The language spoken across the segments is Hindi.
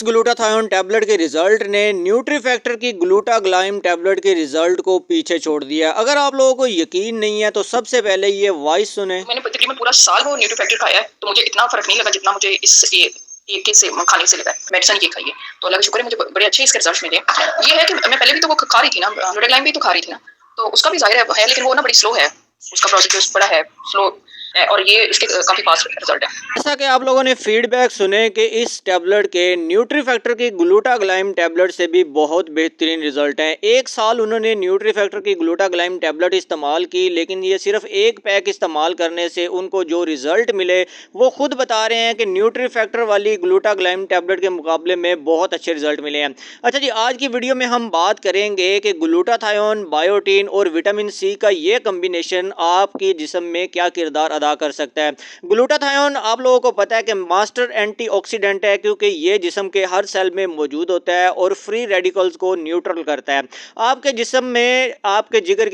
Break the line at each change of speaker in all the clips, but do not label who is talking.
इस ग्लूटाथायोन टैबलेट के रिजल्ट ने न्यूट्रीफैक्टर की ग्लूटाग्लाइम टैबलेट के रिजल्ट को पीछे छोड़ दिया। अगर आप लोगों को यकीन नहीं है तो सबसे पहले ये वॉइस सुने।
मैंने तकरीबन पूरा साल वो न्यूट्रीफैक्टर खाया है तो मुझे इतना फर्क नहीं लगा जितना मुझे इस एक के से खाने से लगा। मेडिसिन ये खाई है तो अल्लाह का शुक्र है मुझे बड़े अच्छे इसके रिजल्ट मिले। ये है कि मैं पहले भी तो वो खा रही थी ना, ग्लूटाग्लाइम भी तो खा रही थी ना, तो उसका भी जाहिर है लेकिन वो ना बड़ी स्लो है, उसका प्रोसेस बड़ा है स्लो है और ये इसके काफी फास्ट रिजल्ट है।
जैसा कि आप लोगों ने फीडबैक सुने कि इस टैबलेट के न्यूट्रीफैक्टर की ग्लूटाग्लाइम टैबलेट से भी बहुत बेहतरीन रिजल्ट हैं। 1 साल उन्होंने न्यूट्रीफैक्टर की ग्लूटाग्लाइम टैबलेट इस्तेमाल की, लेकिन ये सिर्फ एक पैक इस्तेमाल करने से उनको जो रिजल्ट मिले वो खुद बता रहे हैं कि न्यूट्रीफैक्टर वाली ग्लूटाग्लाइम टैबलेट के मुकाबले में बहुत अच्छे रिजल्ट मिले हैं। अच्छा जी, आज की वीडियो में हम बात करेंगे कि ग्लूटाथायोन, बायोटीन और विटामिन सी का ये कम्बिनेशन आपकी जिस्म में क्या किरदार अदा कर सकता है। ग्लूटाथायोन आप लोगों को पता है कि मास्टर एंटीऑक्सीडेंट है, क्योंकि ये जिस्म के हर सेल में मौजूद होता है और फ्री रेडिकल्स को न्यूट्रल करता है। आपके जिस्म में आपके जिगर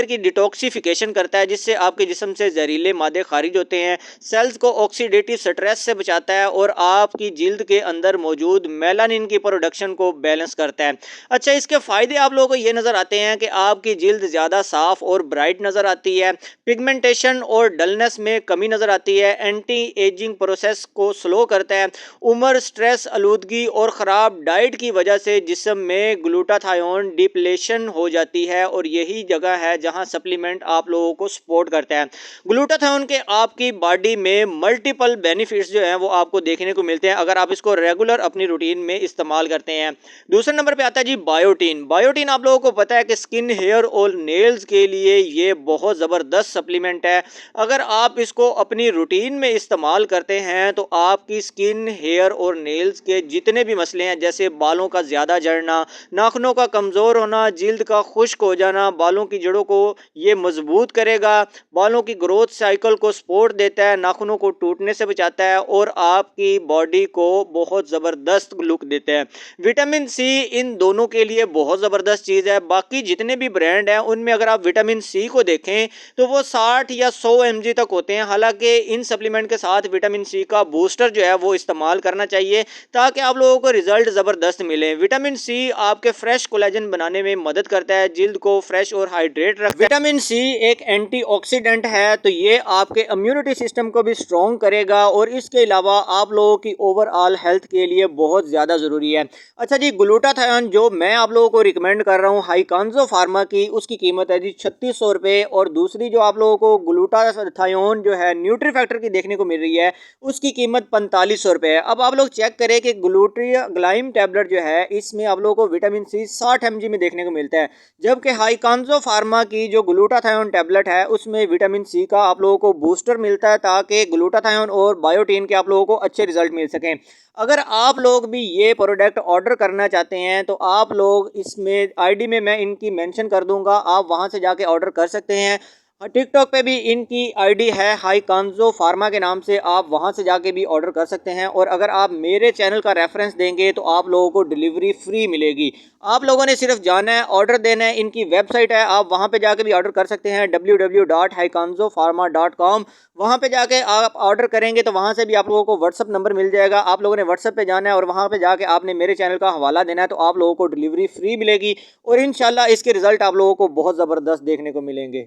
की डिटॉक्सिफिकेशन करता है, जिससे आपके जिस्म से जहरीले मादे खारिज होते हैं। सेल्स को ऑक्सीडेटिव स्ट्रेस से बचाता है और आपकी जिल्द के अंदर मौजूद मेलानिन की प्रोडक्शन को बैलेंस करता है। अच्छा, इसके फायदे आप लोगों को ये नजर आते हैं कि आपकी जिल्द ज्यादा साफ और ब्राइट नजर आती है, पिगमेंटेशन और डलनेस में कमी नजर आती है, एंटी एजिंग प्रोसेस को स्लो करता है। उम्र, स्ट्रेस, आलूदगी और ख़राब डाइट की वजह से जिस्म में ग्लूटाथायोन डिप्लेशन हो जाती है और यही जगह है जहां सप्लीमेंट आप लोगों को सपोर्ट करता है। ग्लूटाथायोन के आपकी बॉडी में मल्टीपल बेनिफिट्स जो हैं वो आपको देखने को मिलते हैं अगर आप इसको रेगुलर अपनी रूटीन में इस्तेमाल करते हैं। दूसरे नंबर पे आता है जी बायोटीन। बायोटीन आप लोगों को पता है कि स्किन, हेयर और नेल्स के लिए ये बहुत ज़बरदस्त सप्लीमेंट है। अगर आप इसको अपनी रूटीन में इस्तेमाल करते हैं तो आपकी स्किन, हेयर और नेल्स के जितने भी मसले हैं, जैसे बालों का ज़्यादा झड़ना, नाखूनों का कमज़ोर होना, जिल्द का खुश्क हो जाना, बालों की जड़ों को ये मजबूत करेगा, बालों की ग्रोथ साइकिल को सपोर्ट देता है, नाखूनों को टूटने से बचाता है और आपकी बॉडी को बहुत ज़बरदस्त लुक देता है। विटामिन सी इन दोनों के लिए बहुत ज़बरदस्त चीज़ है। बाकी जितने भी ब्रांड हैं उनमें अगर आप विटामिन सी को देखें तो वो 60 या 100 mg तक होते हैं। हालांकि इन सप्लीमेंट के साथ विटामिन सी का बूस्टर जो है वो इस्तेमाल करना चाहिए ताकि आप लोगों को रिजल्ट ज़बरदस्त मिले। विटामिन सी आपके फ्रेश कोलेजन बनाने में मदद करता है, जिल्द को फ्रेश और हाइड्रेट रखता है। विटामिन सी एक एंटीऑक्सीडेंट है तो ये आपके इम्यूनिटी सिस्टम को भी स्ट्रॉन्ग करेगा और इसके अलावा आप लोगों की ओवरऑल हेल्थ के लिए बहुत ज़्यादा ज़रूरी है। अच्छा जी, ग्लूटाथायोन जो मैं आप लोगों को रिकमेंड कर रहा हूँ हाइकांजो फार्मा की, उसकी कीमत है जी 3600 रुपये। और दूसरी जो आप लोगों को ग्लूटाथायोन जो है न्यूट्रीफैक्टर की देखने को मिल रही है उसकी कीमत 4500 रुपये है। अब आप लोग चेक करें कि ग्लूटाग्लाइम टैबलेट जो है इसमें आप लोगों को विटामिन सी 60 mg में देखने को मिलता है, जबकि हाइकांजो फार्मा की जो ग्लूटाथायोन टैबलेट है उसमें विटामिन सी का आप लोगों को बूस्टर मिलता है ताकि ग्लूटाथायोन और बायोटीन के आप लोगों को अच्छे रिजल्ट मिल सकें। अगर आप लोग भी ये प्रोडक्ट ऑर्डर करना चाहते हैं तो आप लोग इसमें आईडी में मैं इनकी मेंशन कर दूंगा, आप वहां से जाके ऑर्डर कर सकते हैं। टिकटॉक पे भी इनकी आईडी है हाइकांजो फार्मा के नाम से, आप वहां से जाके भी ऑर्डर कर सकते हैं। और अगर आप मेरे चैनल का रेफरेंस देंगे तो आप लोगों को डिलीवरी फ्री मिलेगी। आप लोगों ने सिर्फ जाना है, ऑर्डर देना है। इनकी वेबसाइट है, आप वहां पे जाके भी ऑर्डर कर सकते हैं www.haikanzopharma.com। वहां पे जाके आप ऑर्डर करेंगे तो वहां से भी आप लोगों को व्हाट्सअप नंबर मिल जाएगा। आप लोगों ने व्हाट्सअप पे जाना है और वहां पे जाके आपने मेरे चैनल का हवाला देना है तो आप लोगों को डिलीवरी फ्री मिलेगी और इंशाल्लाह इसके रिजल्ट आप लोगों को बहुत ज़बरदस्त देखने को मिलेंगे।